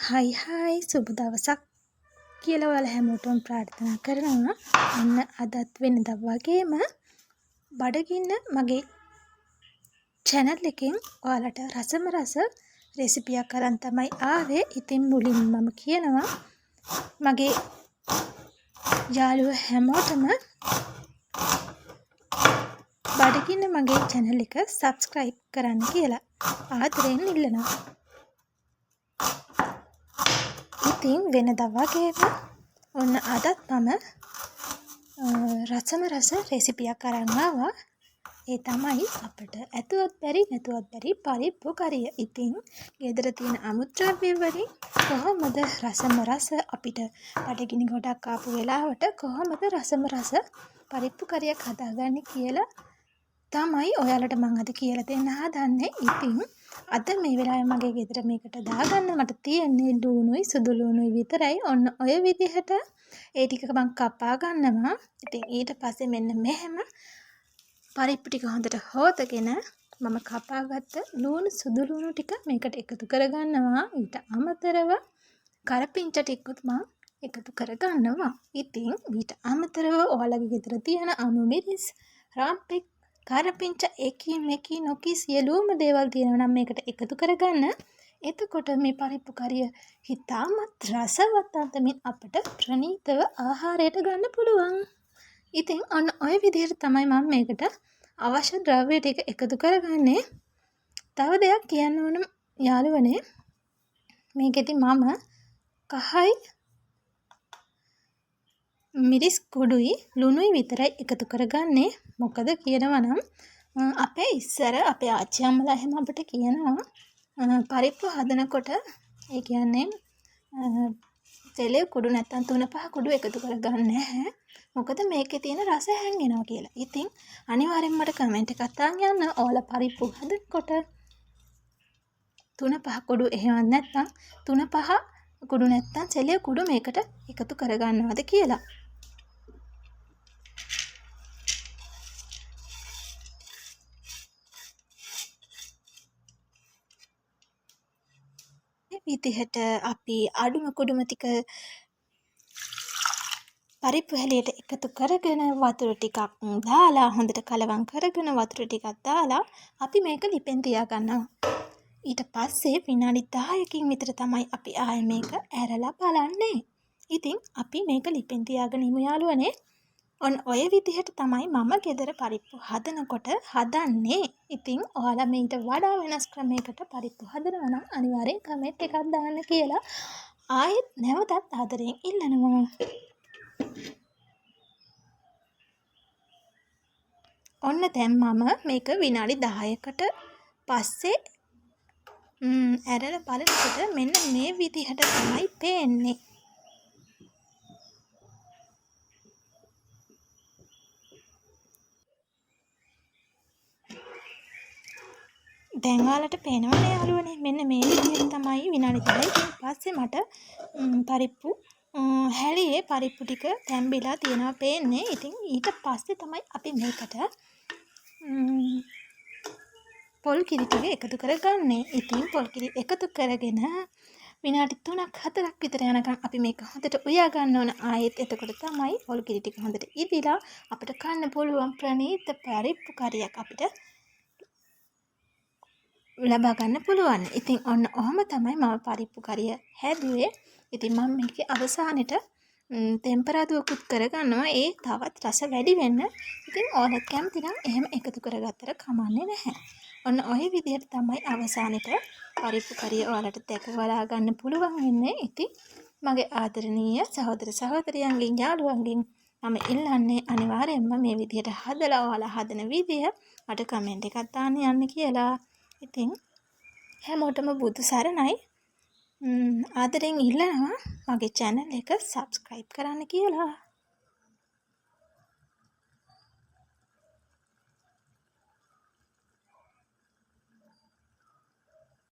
හයි සුබ දවසක් කියලා ඔයාලා හැමෝටම ප්‍රාර්ථනා කරනවා. අන්න අදත් වෙනදා වගේම බඩගින්න මගේ channel එකෙන් ඔයාලට රසම රස රෙසිපියක් අරන් තමයි ආවේ. ඉතින් මුලින්ම මම කියනවා මගේ යාළුවෝ හැමෝටම බඩගින්න මගේ channel එක subscribe කරන්න කියලා ආදරෙන් ඉල්ලනවා. ඉතින් වෙනදා වගේම ඔන්න අදත් මම රසම රස රෙසිපියක් අරන් ආවා. ඒ තමයි අපිට ඇතුවත් බැරි නැතුවත් බැරි පරිප්පු කරිය. ඉතින් ගෙදර තියෙන අමුද්‍රව්‍ය වලින් කොහොමද රසම රස අපිට බඩගිනි ගොඩක් ආපු වෙලාවට කොහොමද රසම රස පරිප්පු කරියක් හදාගන්නේ කියලා තමයි ඔයාලට මම අද කියලා දෙන්න හදන්නේ. ඉතින් අද මේ වෙලාවේ මගේ ගෙදර මේකට දාගන්න මට තියෙන්නේ ලුණුයි සුදු ලුණුයි විතරයි. ඔන්න ඔය විදිහට ඒ ටික මම කපා ගන්නවා. ඉතින් ඊට පස්සේ මෙන්න මෙහෙම පරිප්පු ටික හොඳට හොදගෙන මම කපාගත්ත ලුණු සුදු ලුණු ටික මේකට එකතු කරගන්නවා. ඊට අමතරව කරපිංච ටිකකුත් මම එකතු කරගන්නවා. ඉතින් ඊට අමතරව ඔයාලගේ ගෙදර තියෙන අමු මිරිස් රාම්පෙක් කරපිංච එකී මෙකී නොකී සියලුම දේවල් තියෙනවා නම් මේකට එකතු කරගන්න. එතකොට මේ පරිප්පු කරිය හිතාමත් රසවත් අන්දමින් අපිට ප්‍රණීතව ආහාරයට ගන්න පුළුවන්. ඉතින් ඔන්න ඔය විදිහට තමයි මම මේකට අවශ්‍ය ද්‍රව්‍ය ටික එකතු කරගන්නේ. තව දෙයක් කියන්න ඕන යාළුවනේ, මේකෙදි මම කහයි මිරිස් කුඩුයි ලුණුයි විතරයි එකතු කරගන්නේ. මොකද කියනවා නම් අපේ ඉස්සර අපේ ආච්චි අම්මලා එහෙම අපිට කියනවා පරිප්පු හදනකොට ඒ කියන්නේ තෙලේ කුඩු නැත්තම් 3-5 කුඩු එකතු කරගන්න නැහැ. මොකද මේකේ තියෙන රස හැංගෙනවා කියලා. ඉතින් අනිවාර්යෙන්ම මට කමෙන්ට් එකක් දාන්න යන්න. ඔයාලා පරිප්පු හදනකොට 3-5 කුඩු එහෙම නැත්තම් 3-5 කුඩු නැත්තම් තෙලේ කුඩු මේකට එකතු කරගන්නවද කියලා. විදිහට අපි අඩුම කුඩුම ටික පරිප්පු හැලියට එකතු කරගෙන වතුර ටිකක් දාලා හොඳට කලවම් කරගෙන වතුර ටිකක් දාලා අපි මේක ලිපෙන් තියාගන්නවා. ඊට පස්සේ විනාඩි 10කින් විතර තමයි අපි ආයෙ මේක ඇරලා බලන්නේ. ඉතින් අපි මේක ලිපෙන් තියාගෙන ඉමු යාළුවනේ. ඔන්න ඔය විදිහට තමයි මම ගෙදර පරිප්පු හදනකොට හදන්නේ. ඉතින් ඔයාලා මේකට වඩා වෙනස් ක්‍රමයකට පරිප්පු හදනවා නම් අනිවාර්යෙන් කමෙන්ට් එකක් දාන්න කියලා ආයෙත් නැවතත් ආදරෙන් ඉල්ලනවා. ඔන්න දැන් මම මේක විනාඩි 10කට පස්සේ ඇරලා බලනකොට මෙන්න මේ විදිහට තමයි පේන්නේ. දැන් ඔයාලට පේනවනේ යාළුවනේ, මෙන්න මේ විදිහට තමයි විනාඩි 10කින් පස්සේ මට පරිප්පු හැලියේ පරිප්පු ටික තැම්බිලා තියෙනවා පේන්නේ. ඉතින් ඊට පස්සේ තමයි අපි මේකට පොල් කිරි ටික එකතු කරගන්නේ. ඉතින් පොල් කිරි එකතු කරගෙන විනාඩි 3-4ක් විතර යනකම් අපි මේක හොඳට උයා ගන්න ඕන. ආයෙත් එතකොට තමයි පොල් කිරි ටික හොඳට ඉදිලා අපිට කන්න පුළුවන් ප්‍රණීත පරිප්පු කරියක් අපිට ලබා ගන්න පුළුවන්. ඉතින් ඔන්න ඔහම තමයි මම පරිප්පු කරිය හැදුවේ. ඉතින් මම මේකේ අවසානෙට ටෙම්පරාදුවකුත් කරගන්නවා. ඒ තවත් රස වැඩි වෙන්න. ඉතින් ඔයාලත් කැමති නම් එහෙම එකතු කරගත්තට කමන්නේ නැහැ. ඔන්න ඔය විදිහට තමයි අවසානෙට පරිප්පු කරිය ඔයාලට දැක බලා ගන්න පුළුවන් වෙන්නේ. ඉතින් මගේ ආදරණීය සහෝදර සහෝදරියන්ගෙන් යාළුවන්ගෙන් මම ඉල්ලන්නේ අනිවාර්යයෙන්ම මේ විදිහට හදලා ඔයාලා හදන විදිය මට කමෙන්ට් එකක් දාන්න යන්න කියලා. ඉතින් හැමෝටම බුදු සරණයි. ආදරෙන් ඉල්ලනවා මගේ channel එක subscribe කරන්න කියලා.